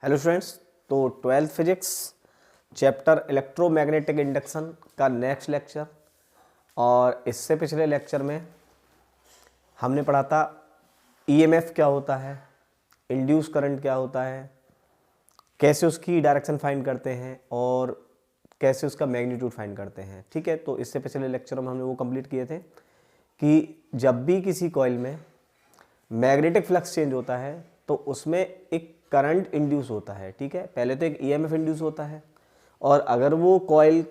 Hello students. तो twelfth physics chapter electromagnetic induction का next lecture, और इससे पिछले लेक्चर में हमने पढ़ा था ईएमएफ क्या होता है, इंड्यूस करंट क्या होता है, कैसे उसकी डायरेक्शन फाइंड करते हैं और कैसे उसका मैग्नीट्यूड फाइंड करते हैं। ठीक है, तो इससे पिछले लेक्चर में हमने वो कंप्लीट किए थे कि जब भी किसी कॉइल में मैग्नेटिक फ्लक्स चेंज होता है तो उसमें एक करंट इंड्यूस होता है। ठीक है, पहले तो एक ईएमएफ इंड्यूस होता है, और अगर वो कॉइल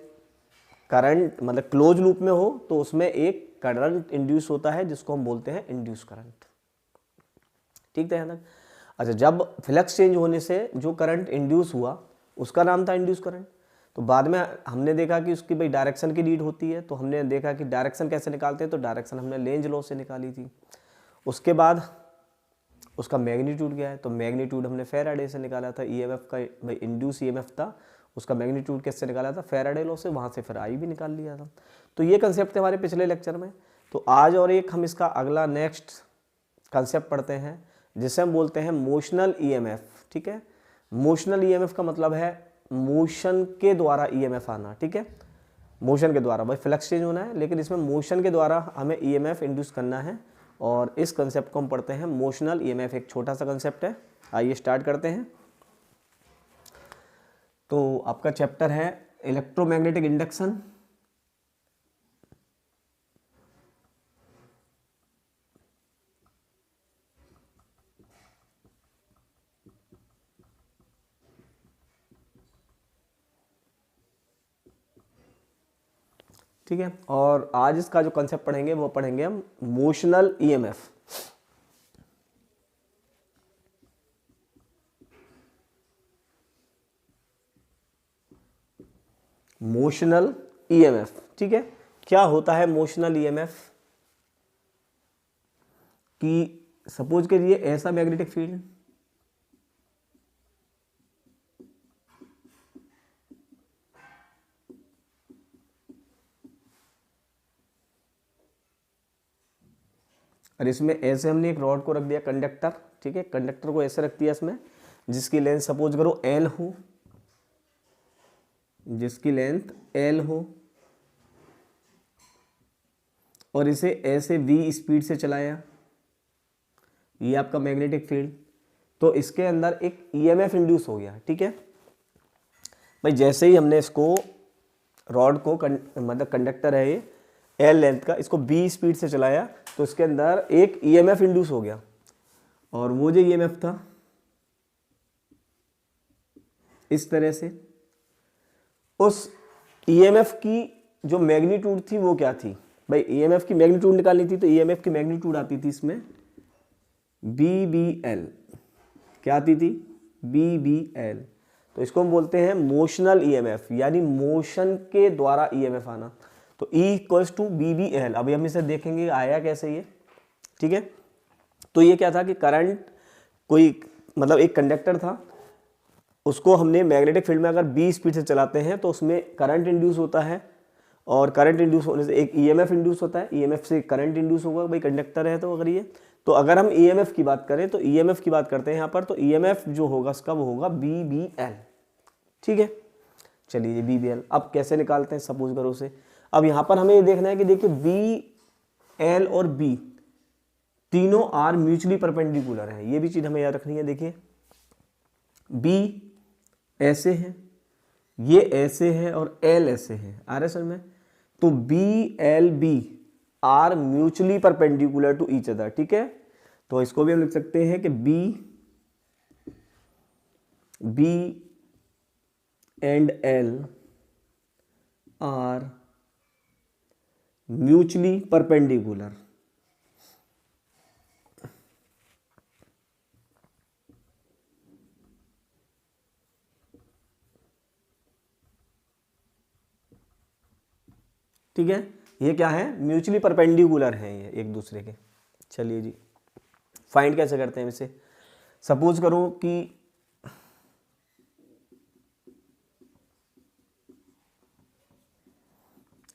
करंट मतलब क्लोज लूप में हो तो उसमें एक करंट इंड्यूस होता है जिसको हम बोलते हैं इंड्यूस करंट। ठीक था यहाँ तक? अच्छा, जब फ्लक्स चेंज होने से जो करंट इंड्यूस हुआ उसका नाम था इंड्यूस करंट। तो बाद में हमने देखा कि उसकी भाई डायरेक्शन की नीड होती है, तो हमने देखा कि डायरेक्शन कैसे निकालते हैं, तो डायरेक्शन हमने लेंज लॉ से निकाली थी। उसके बाद उसका मैग्नीट्यूड क्या है, तो मैग्नीट्यूड हमने फैराडे से निकाला था। ईएमएफ का भाई इंड्यूस ईएमएफ था, उसका मैग्नीट्यूड कैसे निकाला था, फैराडे लॉ से, वहाँ से फिर आई भी निकाल लिया था। तो ये कंसेप्ट थे हमारे पिछले लेक्चर में। तो आज और एक हम इसका अगला नेक्स्ट कंसेप्ट पढ़ते हैं जिसे हम बोलते हैं मोशनल ईएमएफ। ठीक है, मोशनल ईएमएफ का मतलब है मोशन के द्वारा ईएमएफ आना। ठीक है, मोशन के द्वारा, भाई फ्लक्स चेंज होना है लेकिन इसमें मोशन के द्वारा हमें ईएमएफ इंड्यूस करना है, और इस कंसेप्ट को हम पढ़ते हैं मोशनल ईएमएफ। एक छोटा सा कंसेप्ट है, आइए स्टार्ट करते हैं। तो आपका चैप्टर है इलेक्ट्रोमैग्नेटिक इंडक्शन। ठीक है, और आज इसका जो कंसेप्ट पढ़ेंगे वो पढ़ेंगे हम मोशनल ईएमएफ। मोशनल ईएमएफ, ठीक है। क्या होता है मोशनल ईएमएफ? कि सपोज करिए ऐसा मैग्नेटिक फील्ड, और इसमें ऐसे हमने एक रॉड को रख दिया कंडक्टर। ठीक है, कंडक्टर को ऐसे रख दिया इसमें, जिसकी लेंथ सपोज करो एल हो, जिसकी लेंथ एल हो, और इसे ऐसे v स्पीड से चलाया, ये आपका मैग्नेटिक फील्ड। तो इसके अंदर एक ईएमएफ इंड्यूस हो गया। ठीक है भाई, जैसे ही हमने इसको रॉड को मतलब कंडक्टर है ये एल लेंथ का, इसको v स्पीड से चलाया तो इसके अंदर एक ईएमएफ इंड्यूस हो गया, और वो जो ईएमएफ था इस तरह से, उस ईएमएफ की जो मैग्नीट्यूड थी वो क्या थी भाई, ईएमएफ की मैग्नीट्यूड निकालनी थी, तो ईएमएफ की मैग्नीट्यूड आती थी इसमें BBL। क्या आती थी? BBL। तो इसको हम बोलते हैं मोशनल ईएमएफ, यानी मोशन के द्वारा ईएमएफ आना। तो E इक्वल्स टू BBL। अभी हम इसे देखेंगे आया कैसे ये। ठीक है, तो ये क्या था कि करंट, कोई मतलब एक कंडक्टर था, उसको हमने मैग्नेटिक फील्ड में अगर b स्पीड से चलाते हैं तो उसमें करंट इंड्यूस होता है, और करंट इंड्यूस होने से एक ईएमएफ इंड्यूस होता है, ईएमएफ से करंट इंड्यूस होगा भाई, कंडक्टर है तो अगर ये, तो अगर हम ईएमएफ की बात करें तो ईएमएफ की बात करते हैं यहाँ पर, तो ईएमएफ जो होगा उसका वो होगा BBL। ठीक है, चलिए ये BBL अब कैसे निकालते हैं सपोज करो से। अब यहाँ पर हमें ये देखना है कि देखिए BL और B तीनों आर म्यूचुअली परपेंडिकुलर है, ये भी चीज हमें याद रखनी है। देखिए B ऐसे है, ये ऐसे है, और L ऐसे है, आ रहे समझ में? तो BLB are mutually perpendicular to each other. ठीक है, तो इसको भी हम लिख सकते हैं कि B and L are mutually perpendicular. ठीक है, ये क्या है? म्यूचुअली परपेंडिकुलर है ये एक दूसरे के। चलिए जी, फाइंड कैसे करते हैं इसे। सपोज करो कि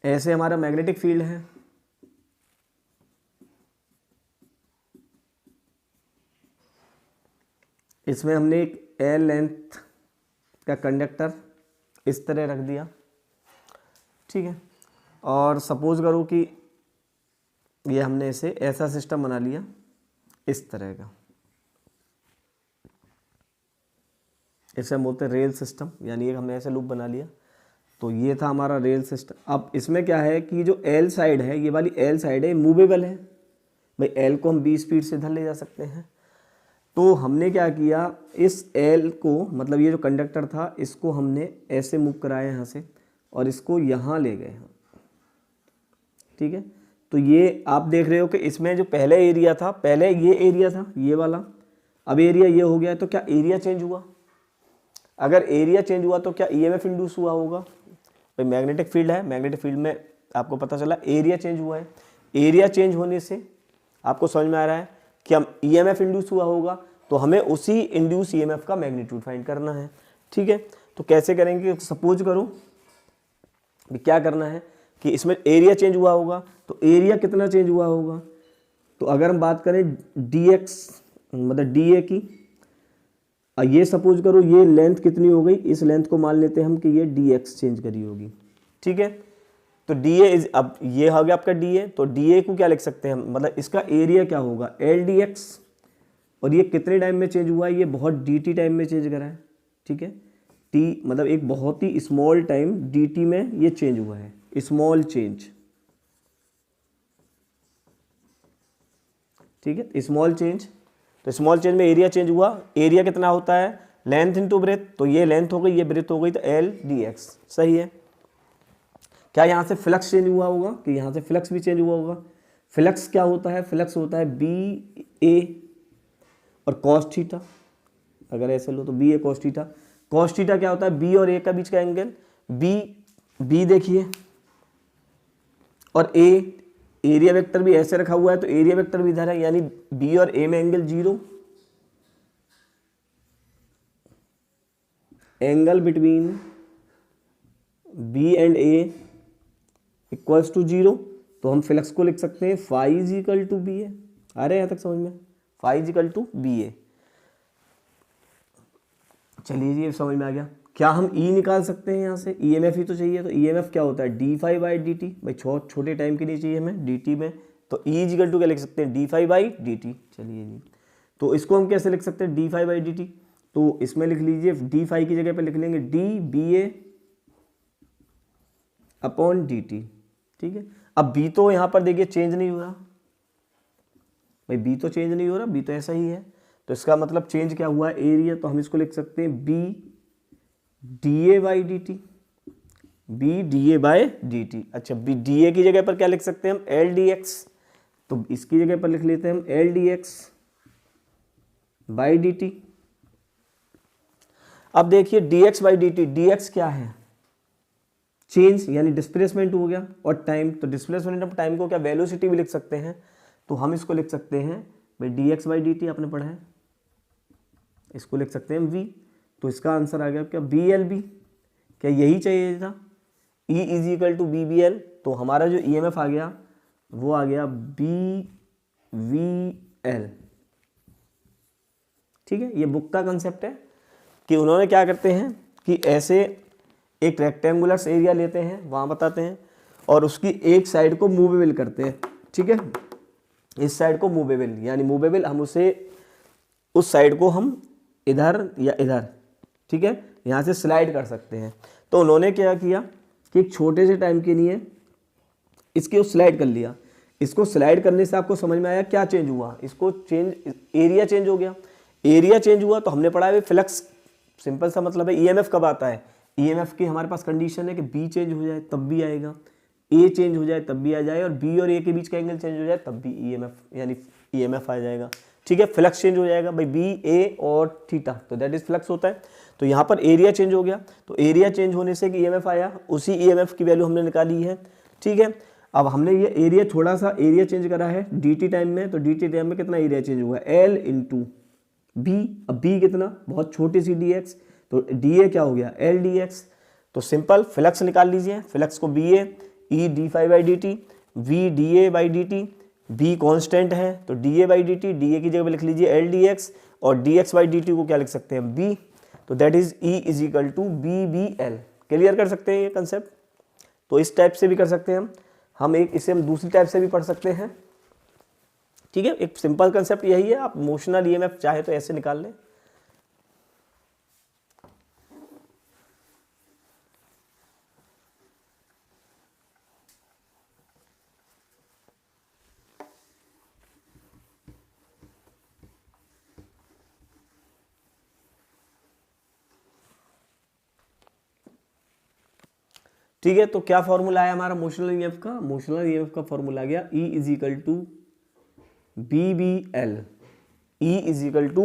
ऐसे हमारा मैग्नेटिक फील्ड है, इसमें हमने एक एल लेंथ का कंडक्टर इस तरह रख दिया, ठीक है। और सपोज करो कि ये हमने इसे ऐसा सिस्टम बना लिया इस तरह का, इसे हम बोलते हैं रेल सिस्टम, यानी एक हमने ऐसे लूप बना लिया। तो ये था हमारा रेल सिस्टम। अब इसमें क्या है कि जो एल साइड है, ये वाली एल साइड है, मूवेबल है भाई, एल को हम 20 स्पीड से इधर ले जा सकते हैं। तो हमने क्या किया, इस एल को, मतलब ये जो कंडक्टर था, इसको हमने ऐसे मूव कराया यहाँ से और इसको यहाँ ले गए, ठीक है। तो ये आप देख रहे हो कि इसमें जो पहले एरिया था, पहले ये एरिया था ये वाला, अब एरिया ये हो गया। तो क्या एरिया चेंज हुआ? अगर एरिया चेंज हुआ तो क्या ईएमएफ इंड्यूस हुआ होगा? भाई मैग्नेटिक फील्ड है, मैग्नेटिक फील्ड में आपको पता चला एरिया चेंज हुआ है। एरिया चेंज होने से आपको समझ में आ रहा है कि हम ईएमएफ इंड्यूस हुआ होगा, तो हमें उसी इंड्यूस ईएमएफ का मैग्नीट्यूड फाइंड करना है, ठीक है। तो कैसे करेंगे? सपोज करो क्या करना है कि इसमें एरिया चेंज हुआ होगा, तो एरिया कितना चेंज हुआ होगा? तो अगर हम बात करें dx मतलब डीए की, ये सपोज करो ये लेंथ कितनी हो गई, इस लेंथ को मान लेते हैं हम कि ये dx चेंज करी होगी, ठीक है। तो dA इज, अब ये हो गया आपका dA, तो dA को क्या लिख सकते हैं हम, मतलब इसका एरिया क्या होगा LDX, और ये कितने टाइम में चेंज हुआ है? ये बहुत dt टाइम में चेंज करा है, ठीक है। t मतलब एक बहुत ही स्मॉल टाइम dt में ये चेंज हुआ है, स्मॉल चेंज, ठीक है, स्मॉल चेंज। तो स्मॉल चेंज में एरिया चेंज हुआ, एरिया कितना होता है? लेंथ इनटू ब्रेथ, तो ये लेंथ हो गई, ये ब्रेथ हो गई, तो LDX सही है। क्या यहाँ से फ्लक्स चेंज हुआ होगा? कि यहाँ से फ्लक्स भी चेंज हुआ होगा। फ्लक्स क्या होता है? फ्लक्स होता है BA और cos थीटा, अगर ऐसे लो तो BA cos theta. cos theta क्या होता है? B और A का बीच का एंगल, B देखिए, और A एरिया वेक्टर भी ऐसे रखा हुआ है, तो एरिया वेक्टर भी इधर है, यानी B और A में angle 0, angle between B and A equals to 0। तो हम फ्लक्स को लिख सकते हैं phi is equal to BA। आ रहे हैं यहाँ तक समझ में? Phi is equal to BA। चलिए जी, समझ में आ गया। क्या हम E निकाल सकते हैं यहाँ से? EMF ही तो चाहिए, तो EMF क्या होता है? d phi by dt। भाई छोटे टाइम के लिए चाहिए हमें dt में, तो E इज इक्वल टू क्या लिख सकते हैं? d phi by dt। चलिए जी, तो इसको हम कैसे लिख सकते हैं? d phi by dt। तो इसमें लिख लीजिए d फाई की जगह पे लिख लेंगे dBA अपॉन dt, ठीक है। अब B तो यहाँ पर देखिए चेंज नहीं हो रहा, भाई B तो चेंज नहीं हो रहा, B तो ऐसा ही है, तो इसका मतलब चेंज क्या हुआ है? एरिया। तो हम इसको लिख सकते हैं B DA by dt, B DA by dt। अच्छा, B DA की जगह पर क्या लिख सकते हैं हम? LDX, तो इसकी जगह पर लिख लेते हैं हम LDX बाई dt। अब देखिए dx बाई dt, dx क्या है? चेंज, यानी डिस्प्लेसमेंट हो गया, और टाइम, तो डिस्प्लेसमेंट ऑफ टाइम को क्या वेलोसिटी भी लिख सकते हैं, तो हम इसको लिख सकते हैं भाई dx बाई dt, आपने पढ़ा है, इसको लिख सकते हैं v। तो इसका आंसर आ गया क्या? BLB। क्या यही चाहिए था? E is equal to BBL। तो हमारा जो EMF आ गया वो आ गया BVL, ठीक है। ये बुक का कंसेप्ट है कि उन्होंने क्या करते हैं कि ऐसे एक रेक्टेंगुलर एरिया लेते हैं, वहाँ बताते हैं, और उसकी एक साइड को मूवेबल करते हैं, ठीक है। इस साइड को मूवेबल, यानी मूवेबल, हम उसे, उस साइड को हम इधर या इधर, ठीक है, यहाँ से स्लाइड कर सकते हैं। तो उन्होंने क्या किया कि एक छोटे से टाइम के लिए इसको स्लाइड कर लिया। इसको स्लाइड करने से आपको समझ में आया क्या चेंज हुआ? इसको चेंज, एरिया चेंज हो गया। एरिया चेंज हुआ तो हमने पढ़ा है फ्लक्स, सिंपल सा मतलब है। ईएमएफ कब आता है? ईएमएफ की हमारे पास कंडीशन है कि बी चेंज हो जाए तब भी आएगा, ए चेंज हो जाए तब भी आ जाए, और बी और ए के बीच का एंगल चेंज हो जाए तब भी ईएमएफ यानी ईएमएफ आ जाएगा, ठीक है। फ्लक्स चेंज हो जाएगा भाई, बी ए और थीटा, तो दैट इज फ्लक्स होता है। तो यहाँ पर एरिया चेंज हो गया, तो एरिया चेंज होने से ईएमएफ आया, उसी ईएमएफ की वैल्यू हमने निकाली है, ठीक है। अब हमने ये एरिया, थोड़ा सा एरिया चेंज करा है dt टाइम में, तो dt टाइम में कितना एरिया चेंज हुआ है? L into B. अब b कितना? बहुत छोटी सी dx, तो dA क्या हो गया? LDX। तो सिंपल फ्लक्स निकाल लीजिए, फ्लक्स को BA, E d phi by dt, V DA by dt, B constant है तो DA बाई dt, DA की जगह पे लिख लीजिए LDX, और dx बाई dt को क्या लिख सकते हैं? B। तो that is E is equal to BBL। Clear कर सकते हैं ये कंसेप्ट। तो इस टाइप से भी कर सकते हैं हम एक इसे हम दूसरी टाइप से भी पढ़ सकते हैं। ठीक है, एक सिंपल कंसेप्ट यही है। आप मोशनल ईएमएफ चाहे तो ऐसे निकाल लें। ठीक है, तो क्या फॉर्मूला है हमारा मोशनल ईएमएफ का? मोशनल ईएमएफ का फॉर्मूला आ गया E is equal to BBL। E is equal to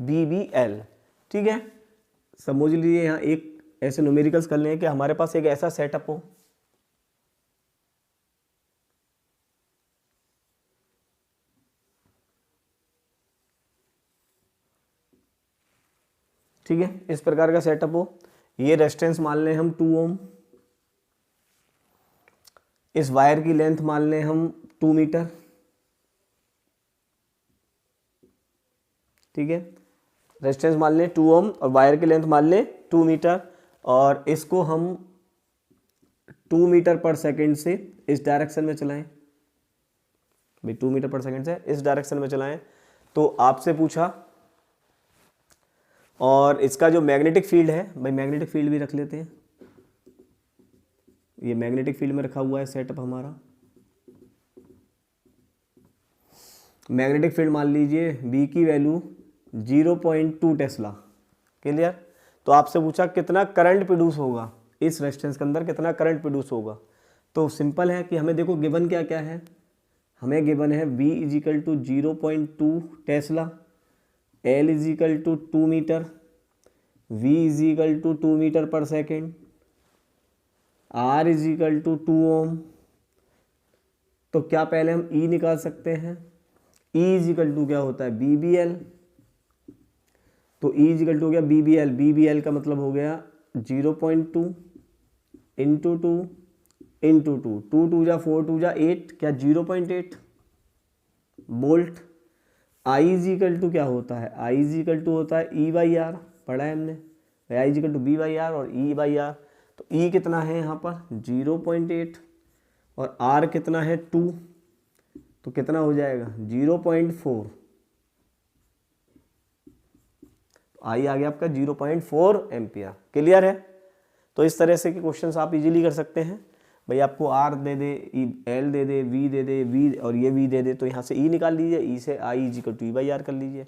BBL। ठीक है, समझ लीजिए यहाँ एक ऐसे न्यूमेरिकल्स कर लें कि हमारे पास एक ऐसा सेटअप हो, ठीक है, इस प्रकार का सेटअप हो। ये रेजिस्टेंस मान लें हम 2 ओम, इस वायर की लेंथ मान लें हम 2 मीटर। ठीक है, रेजिस्टेंस मान लें 2 ओम और वायर की लेंथ मान लें 2 मीटर, और इसको हम 2 मीटर पर सेकेंड से इस डायरेक्शन में चलाएं। भाई 2 मीटर पर सेकेंड से इस डायरेक्शन में चलाएं। तो आपसे पूछा, और इसका जो मैग्नेटिक फील्ड है, भाई मैग्नेटिक फील्ड भी रख लेते हैं। ये मैग्नेटिक फील्ड में रखा हुआ है सेटअप हमारा। मैग्नेटिक फील्ड मान लीजिए बी की वैल्यू 0.2 टेस्ला। क्लियर। तो आपसे पूछा कितना करंट प्रोड्यूस होगा इस रेजिस्टेंस के अंदर, कितना करंट प्रोड्यूस होगा। तो सिंपल है कि हमें देखो गिवन क्या क्या है, हमें गिवन है V is equal to 0.2 tesla, L is equal to 2 metre, V is equal to 2 metre per second, R is equal to 2 ohm. तो क्या पहले हम E निकाल सकते हैं, E इज इक्वल टू क्या होता है BBL। तो E इज इक्वल टू हो गया BBL, BBL का मतलब हो गया 0.2 इंटू 2 इंटू 2, 2 2 जा 4 2 जा 8, क्या 0.8 volt. I is equal to क्या होता है, I इज इक्वल टू होता है E/R, पढ़ा है हमने, I is equal to B/R और E/R। तो E कितना है यहाँ पर 0.8 और R कितना है 2, तो कितना हो जाएगा 0.4। आई आ गया आपका 0.4 एम्पियर। क्लियर है। तो इस तरह से के क्वेश्चंस आप इजीली कर सकते हैं। भाई आपको आर दे दे, एल दे दे, वी दे दे, वी और ये वी दे दे, तो यहाँ से ई निकाल लीजिए, ई से I is equal to E/R कर लीजिए।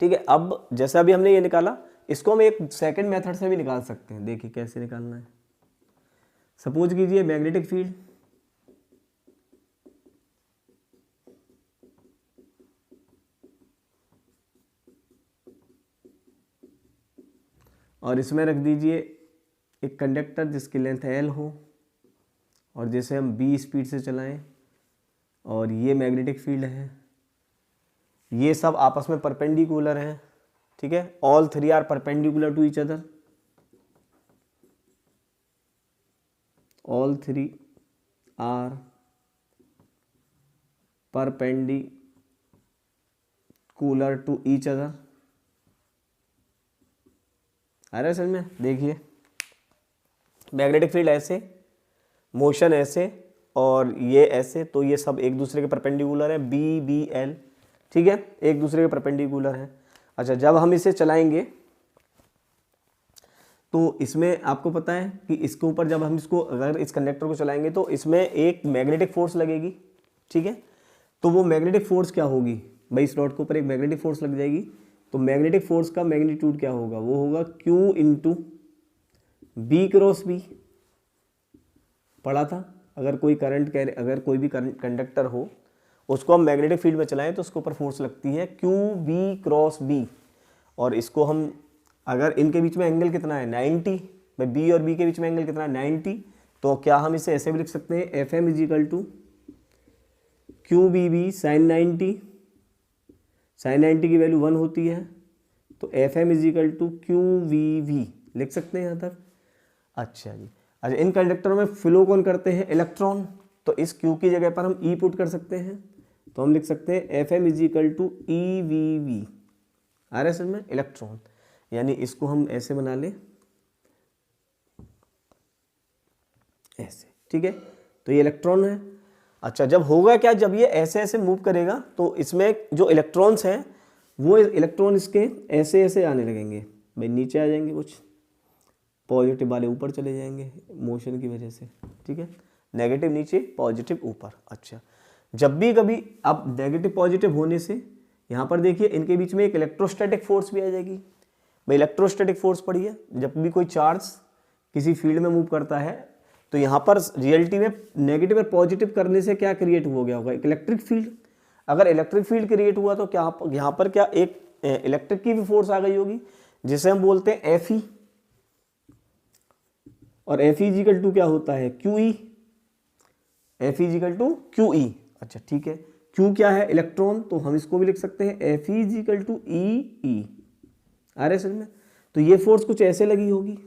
ठीक है, अब जैसा भी हमने ये निकाला, इसको हम एक सेकंड मेथड से भी निकाल सकते हैं। देखिए कैसे निकालना है। सपोज कीजिए मैग्नेटिक फील्ड, और इसमें रख दीजिए एक कंडक्टर जिसकी लेंथ L हो और जिसे हम B स्पीड से चलाएं, और ये मैग्नेटिक फील्ड है। ये सब आपस में परपेंडिकुलर हैं। ठीक है, all 3 are perpendicular to each other, all 3 are perpendicular to each other. अरे समझ में, देखिए मैग्नेटिक फील्ड ऐसे, मोशन ऐसे और ये ऐसे, तो ये सब एक दूसरे के परपेंडिकुलर है, BBL। ठीक है, एक दूसरे के परपेंडिकुलर है। अच्छा, जब हम इसे चलाएंगे तो इसमें आपको पता है कि इसके ऊपर जब हम इसको, अगर इस कंडक्टर को चलाएंगे तो इसमें एक मैग्नेटिक फोर्स लगेगी। ठीक है, तो वो मैग्नेटिक फोर्स क्या होगी, भाई इस रॉड के ऊपर एक मैग्नेटिक फोर्स लग जाएगी। तो मैग्नेटिक फोर्स का मैग्नीट्यूड क्या होगा, वो होगा Q into B cross B। पढ़ा था, अगर कोई करंट अगर कोई भी कंडक्टर हो उसको हम मैग्नेटिक फील्ड में चलाएं तो उसके ऊपर फोर्स लगती है QB क्रॉस B। और इसको हम, अगर इनके बीच में एंगल कितना है 90, भाई B और B के बीच में एंगल कितना है 90, तो क्या हम इसे ऐसे भी लिख सकते हैं FM is equal to QBB sine 90। Sine 90 की वैल्यू 1 होती है, तो F M is equal to Q V V लिख सकते हैं यहाँ तक। अच्छा जी, अच्छा इन कंडक्टरों में फ्लो कौन करते हैं? इलेक्ट्रॉन। तो इस क्यू की जगह पर हम ई पुट कर सकते हैं, तो हम लिख सकते हैं F M is equal to E V V. आ रहा है समझ में? इलेक्ट्रॉन, यानी इसको हम ऐसे बना लें, ऐसे, ठीक है। तो ये इलेक्ट्रॉन है। अच्छा, जब होगा क्या, जब ये ऐसे ऐसे मूव करेगा तो इसमें जो इलेक्ट्रॉन्स हैं वो इलेक्ट्रॉन इसके ऐसे ऐसे आने लगेंगे, भाई नीचे आ जाएंगे, कुछ पॉजिटिव वाले ऊपर चले जाएंगे मोशन की वजह से, ठीक है। नेगेटिव नीचे, पॉजिटिव ऊपर। अच्छा, जब भी कभी अब नेगेटिव पॉजिटिव होने से यहाँ पर देखिए इनके बीच में एक इलेक्ट्रोस्टैटिक फोर्स भी आ जाएगी। भाई इलेक्ट्रोस्टैटिक फोर्स पड़ी है, जब भी कोई चार्ज किसी फील्ड में मूव करता है तो यहाँ पर रियलिटी में नेगेटिव और पॉजिटिव करने से क्या क्रिएट हो गया होगा? एक इलेक्ट्रिक फील्ड। अगर इलेक्ट्रिक फील्ड क्रिएट हुआ तो क्या यहाँ पर क्या एक इलेक्ट्रिक की भी फोर्स आ गई होगी, जिसे हम बोलते हैं एफ ई। और एफ ई इक्वल टू क्या होता है? Q E. F E equal to Q E. अच्छा ठीक है, क्यू क्या है? इलेक्ट्रॉन, तो हम इसको भी लिख सकते हैं एफ ई इक्वल टू ई ई। आ रहे समझ में? तो ये फोर्स कुछ ऐसे लगी होगी,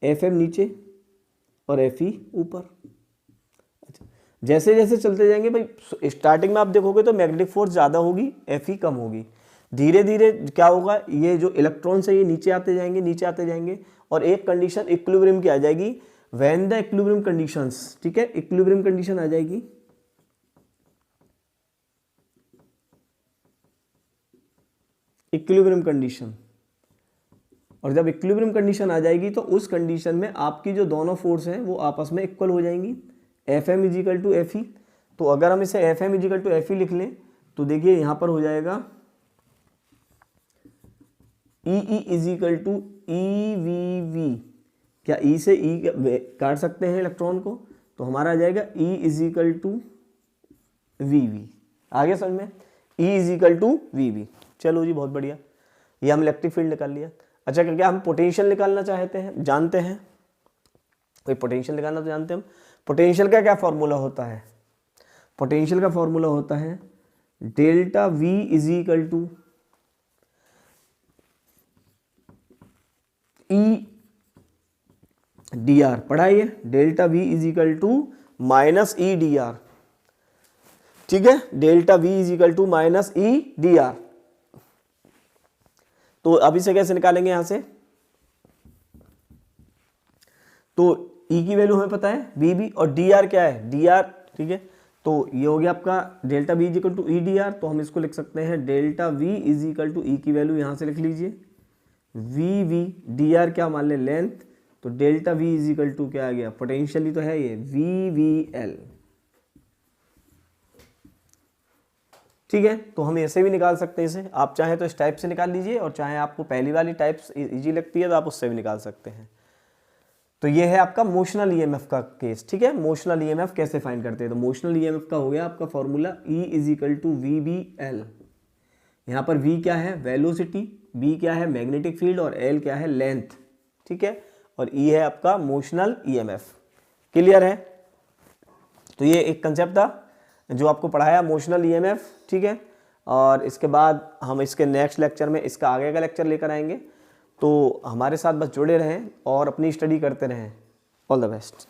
एफ एम नीचे और एफ ई ऊपर। अच्छा, जैसे जैसे चलते जाएंगे भाई, स्टार्टिंग में आप देखोगे तो मैग्नेटिक फोर्स ज़्यादा होगी, एफ ई कम होगी। धीरे धीरे क्या होगा, ये जो इलेक्ट्रॉन्स है ये नीचे आते जाएंगे, नीचे आते जाएंगे, और एक कंडीशन इक्विलिब्रियम की आ जाएगी। व्हेन द इक्विलिब्रियम कंडीशंस, ठीक है, इक्विलिब्रियम कंडीशन आ जाएगी, इक्विलिब्रियम कंडीशन। और जब इक्विलिब्रियम कंडीशन आ जाएगी तो उस कंडीशन में आपकी जो दोनों फोर्स हैं वो आपस में इक्वल हो जाएंगी, F M is equal to F E. तो अगर हम इसे F M is equal to F E लिख लें तो देखिए यहाँ पर हो जाएगा E E is equal to E V V. क्या ई से ई काट सकते हैं इलेक्ट्रॉन को? तो हमारा आ जाएगा E is equal to V V. आगे समझ में? E is equal to V V. चलो जी, बहुत बढ़िया, ये हम इलेक्ट्रिक फील्ड निकाल लिया। अच्छा, क्या हम पोटेंशियल निकालना चाहते हैं? जानते हैं कोई पोटेंशियल निकालना तो जानते हैं हम। पोटेंशियल का क्या फॉर्मूला होता है? पोटेंशियल का फॉर्मूला होता है delta V is equal to E D R. पढ़ाइए, delta V is equal to minus E D R, ठीक है। Delta V is equal to minus E D R. तो अब इसे कैसे निकालेंगे यहां से? तो ई की वैल्यू हमें पता है वी बी, और डी आर क्या है? डी आर, ठीक है। तो ये हो गया आपका delta V is equal to E D R. तो हम इसको लिख सकते हैं delta V is equal to E की वैल्यू यहां से लिख लीजिए वी वी, डी आर क्या मान लें? लेंथ। तो delta V is equal to क्या आ गया? पोटेंशियली तो है ये वी वी एल, ठीक है। तो हम ऐसे भी निकाल सकते हैं इसे, आप चाहें तो इस टाइप से निकाल लीजिए, और चाहे आपको पहली वाली टाइप इजी लगती है तो आप उससे भी निकाल सकते हैं। तो ये है आपका मोशनल ईएमएफ का केस, ठीक है। मोशनल ईएमएफ कैसे फाइंड करते हैं? तो मोशनल ईएमएफ का हो गया आपका formula E is equal to V B L. यहाँ पर V क्या है? वेलोसिटी, B क्या है? मैग्नेटिक फील्ड, और L क्या है? लेंथ, ठीक है। और E है आपका मोशनल ईएमएफ। क्लियर है? तो ये एक कंसेप्ट था जो आपको पढ़ाया, मोशनल ईएमएफ, ठीक है। और इसके बाद हम इसके नेक्स्ट लेक्चर में इसका आगे का लेक्चर लेकर आएंगे। तो हमारे साथ बस जुड़े रहें और अपनी स्टडी करते रहें। All the best.